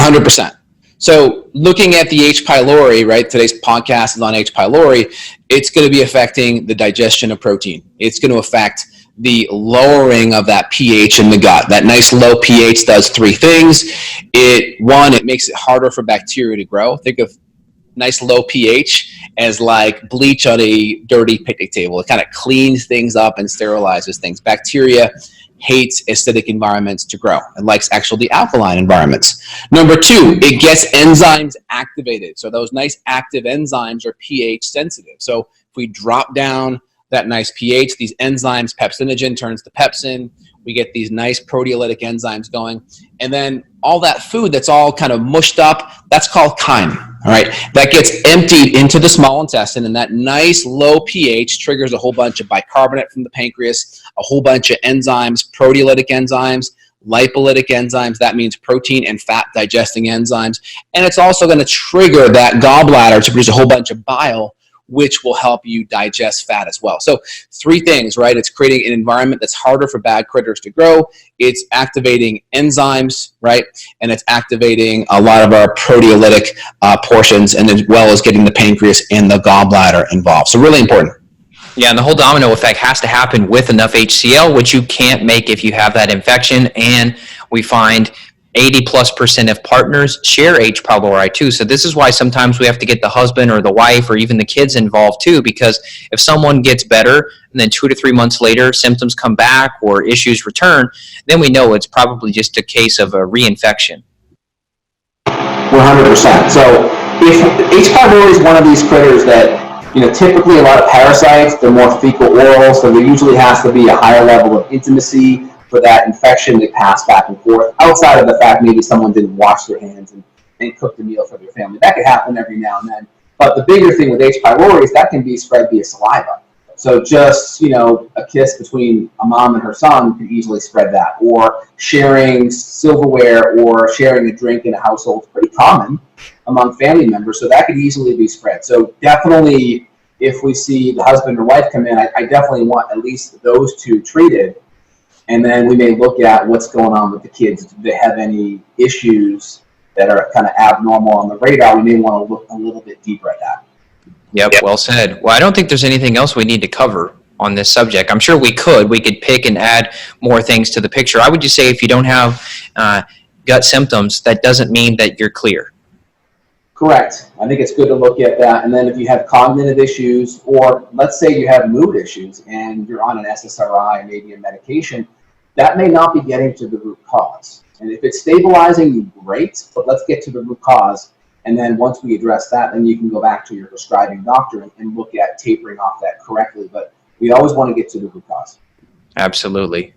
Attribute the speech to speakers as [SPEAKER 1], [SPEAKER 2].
[SPEAKER 1] 100%. So looking at the H. pylori, right, today's podcast is on H. pylori, it's going to be affecting the digestion of protein. It's going to affect the lowering of that pH in the gut. That nice low pH does three things. It makes it harder for bacteria to grow. Think of nice low pH as like bleach on a dirty picnic table. It kind of cleans things up and sterilizes things. Bacteria hates acidic environments to grow. It likes actually alkaline environments. Number two, it gets enzymes activated. So those nice active enzymes are pH sensitive. So if we drop down that nice pH, these enzymes, pepsinogen turns to pepsin, we get these nice proteolytic enzymes going. And then all that food that's all kind of mushed up, that's called chyme. All right, that gets emptied into the small intestine, and that nice low pH triggers a whole bunch of bicarbonate from the pancreas, a whole bunch of enzymes, proteolytic enzymes, lipolytic enzymes. That means protein and fat digesting enzymes. And it's also going to trigger that gallbladder to produce a whole bunch of bile, which will help you digest fat as well. So three things, right? It's creating an environment that's harder for bad critters to grow. It's activating enzymes, right? And it's activating a lot of our proteolytic portions, and as well as getting the pancreas and the gallbladder involved. So really important.
[SPEAKER 2] Yeah, and the whole domino effect has to happen with enough HCl, which you can't make if you have that infection. And we find 80+% of partners share H. pylori too. So this is why sometimes we have to get the husband or the wife or even the kids involved too, because if someone gets better and then 2 to 3 months later symptoms come back or issues return, then we know it's probably just a case of a reinfection.
[SPEAKER 3] 100%. So if H. pylori is one of these critters that, typically a lot of parasites, they're more fecal oral, so there usually has to be a higher level of intimacy for that infection to pass back and forth, outside of the fact maybe someone didn't wash their hands and cooked a meal for their family. That could happen every now and then. But the bigger thing with H. pylori is that can be spread via saliva. So just, a kiss between a mom and her son can easily spread that. Or sharing silverware or sharing a drink in a household is pretty common among family members. So that could easily be spread. So definitely, if we see the husband or wife come in, I definitely want at least those two treated. And then we may look at what's going on with the kids. Do they have any issues that are kind of abnormal on the radar? We may want to look a little bit deeper at that.
[SPEAKER 2] Yep, well said. Well, I don't think there's anything else we need to cover on this subject. I'm sure we could pick and add more things to the picture. I would just say if you don't have gut symptoms, that doesn't mean that you're clear.
[SPEAKER 3] Correct. I think it's good to look at that. And then if you have cognitive issues, or let's say you have mood issues and you're on an SSRI, maybe a medication, that may not be getting to the root cause. And if it's stabilizing, great, but let's get to the root cause. And then once we address that, then you can go back to your prescribing doctor and look at tapering off that correctly. But we always want to get to the root cause.
[SPEAKER 2] Absolutely.